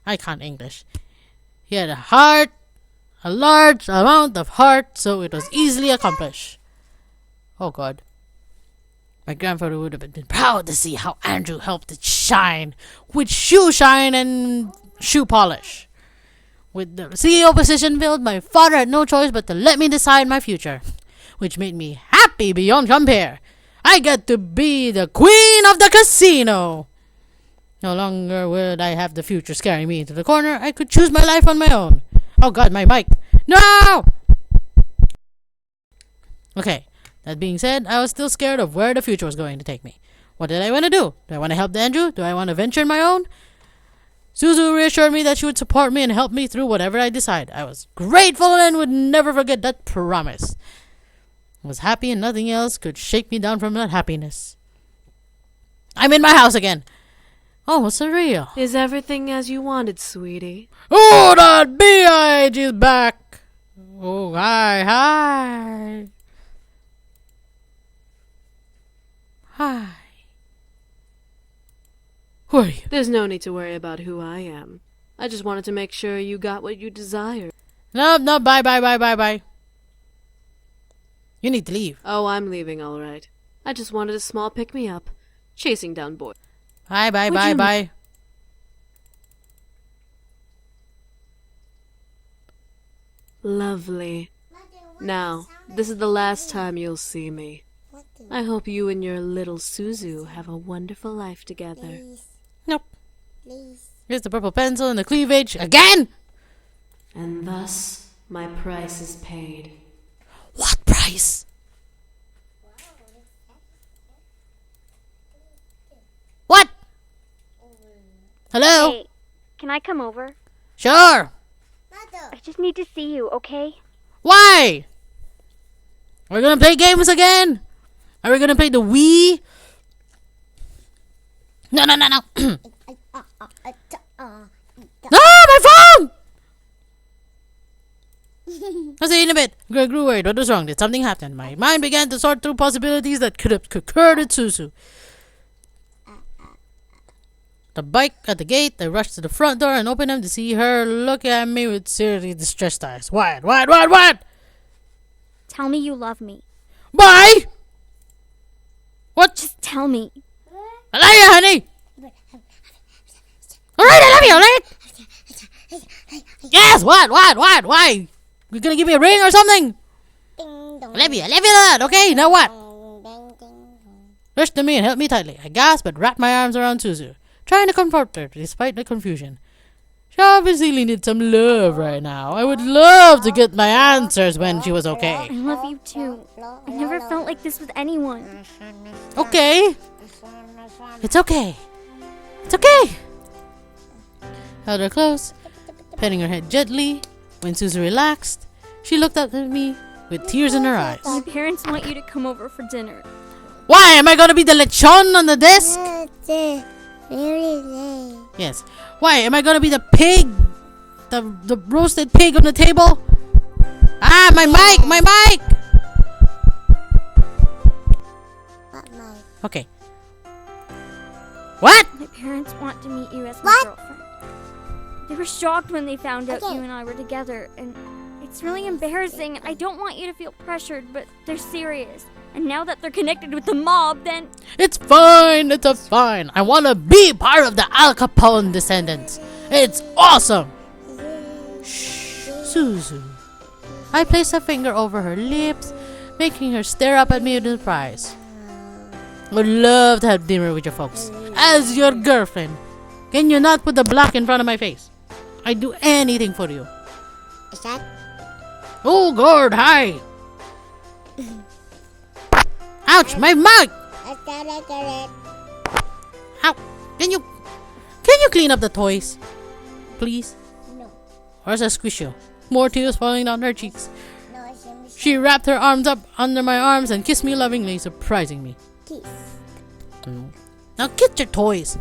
I can't English. He had a large amount of heart, so it was easily accomplished. Oh God. My grandfather would have been proud to see how Andrew helped it shine with shoe shine and shoe polish. With the CEO position filled, my father had no choice but to let me decide my future, which made me happy beyond compare. I get to be the queen of the casino. No longer would I have the future scaring me into the corner. I could choose my life on my own. Oh God, my mic. No! Okay, that being said, I was still scared of where the future was going to take me. What did I want to do? Do I want to help Andrew? Do I want to venture on my own? Suzu reassured me that she would support me and help me through whatever I decide. I was grateful and would never forget that promise. I was happy and nothing else could shake me down from that happiness. I'm in my house again. Oh, surreal. Is everything as you wanted, sweetie? Oh, that B.I.G. is back. Oh, hi. Hi. Who are you? There's no need to worry about who I am. I just wanted to make sure you got what you desired. No, bye. You need to leave. Oh, I'm leaving, all right. I just wanted a small pick-me-up. Chasing down boys. Bye. Lovely. Now, this is the last time you'll see me. I hope you and your little Suzu have a wonderful life together. Nope. Here's the purple pencil and the cleavage again. And thus, my price is paid. What price? What? Hello? Hey, can I come over? Sure. I just need to see you, okay? Why? Are we gonna play games again? Are we gonna play the Wii? No. No, my phone! I'll see you in a bit. Greg grew worried. What was wrong? Did something happen? My mind began to sort through possibilities that could have occurred at Suzu. The bike at the gate, I rushed to the front door and opened them to see her look at me with seriously distressed eyes. What? Tell me you love me. Why? What? Just tell me. I love you, honey. Alright, I love you, alright? Yes, what? Why? You gonna give me a ring or something? I love you a lot, okay? Now what? Rushed to me and held me tightly. I gasped but wrapped my arms around Suzu, trying to comfort her despite the confusion. She obviously needed some love right now. I would love to get my answers when she was okay. I love you too. I never felt like this with anyone. Okay. It's okay. Held her close, petting her head gently. When Suzu relaxed, she looked up at me with tears in her eyes. My parents want you to come over for dinner. Why? Am I gonna be the lechon on the desk? Yes. Why? Am I gonna be the pig? The roasted pig on the table? Ah, my mic! Okay. What? My parents want to meet you as my girlfriend. They were shocked when they found out you and I were together, and it's really embarrassing. I don't want you to feel pressured, but they're serious. And now that they're connected with the mob, then... It's fine. I want to be part of the Al Capone descendants. It's awesome. Shh, Suzu. I placed a finger over her lips, making her stare up at me with surprise. Would love to have dinner with your folks. As your girlfriend. Can you not put the block in front of my face? I'd do anything for you. Is that? Oh, God, hi. Ouch, my mic! Ow. Can you clean up the toys? Please? No. Or else I'll squish you. More tears falling down her cheeks. No, She wrapped her arms up under my arms and kissed me lovingly, surprising me. kiss. Now get your toys.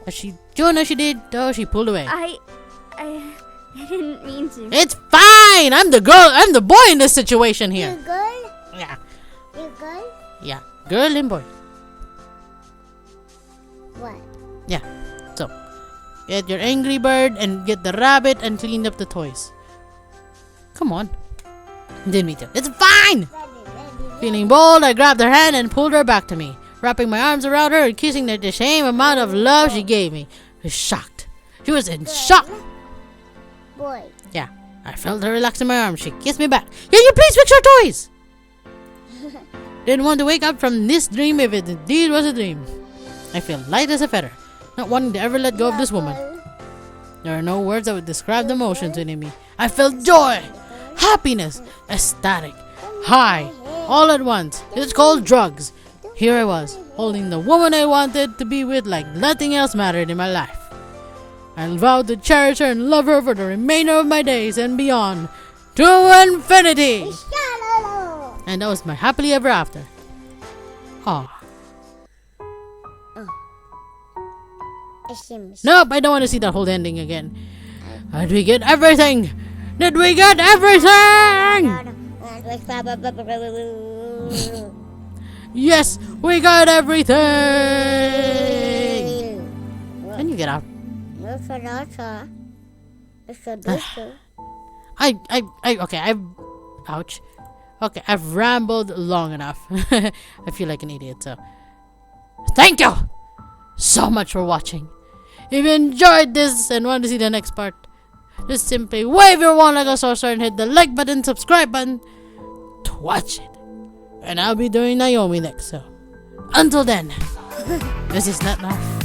As she did, though, she pulled away. I I didn't mean to. It's fine. I'm the girl. I'm the boy in this situation here. You girl? Yeah. You girl? Yeah. Girl and boy. What? Yeah. So, get your Angry Bird and get the rabbit and clean up the toys. Come on. Didn't mean to. It's fine. Feeling bold, I grabbed her hand and pulled her back to me, wrapping my arms around her and kissing her the same amount of love she gave me. I was shocked. She was in shock. Boy. Yeah. I felt her relax in my arms. She kissed me back. Can you please fix your toys? Didn't want to wake up from this dream if it indeed was a dream. I feel light as a feather, not wanting to ever let go of this woman. There are no words that would describe the emotions within me. I felt joy, happiness, ecstatic, high, all at once. It's called drugs. Here I was, holding the woman I wanted to be with like nothing else mattered in my life. I vowed to cherish her and love her for the remainder of my days and beyond, to infinity. And that was my happily ever after. Aw. Nope, I don't want to see that whole ending again. Did we get everything? Did we get everything? Yes, we got everything. Can you get out? Ouch. Okay, I've rambled long enough. I feel like an idiot, so. Thank you so much for watching. If you enjoyed this and want to see the next part, just simply wave your wand like a sorcerer and hit the like button, subscribe button to watch it. And I'll be doing Naomi next, so. Until then, this is Natnarf.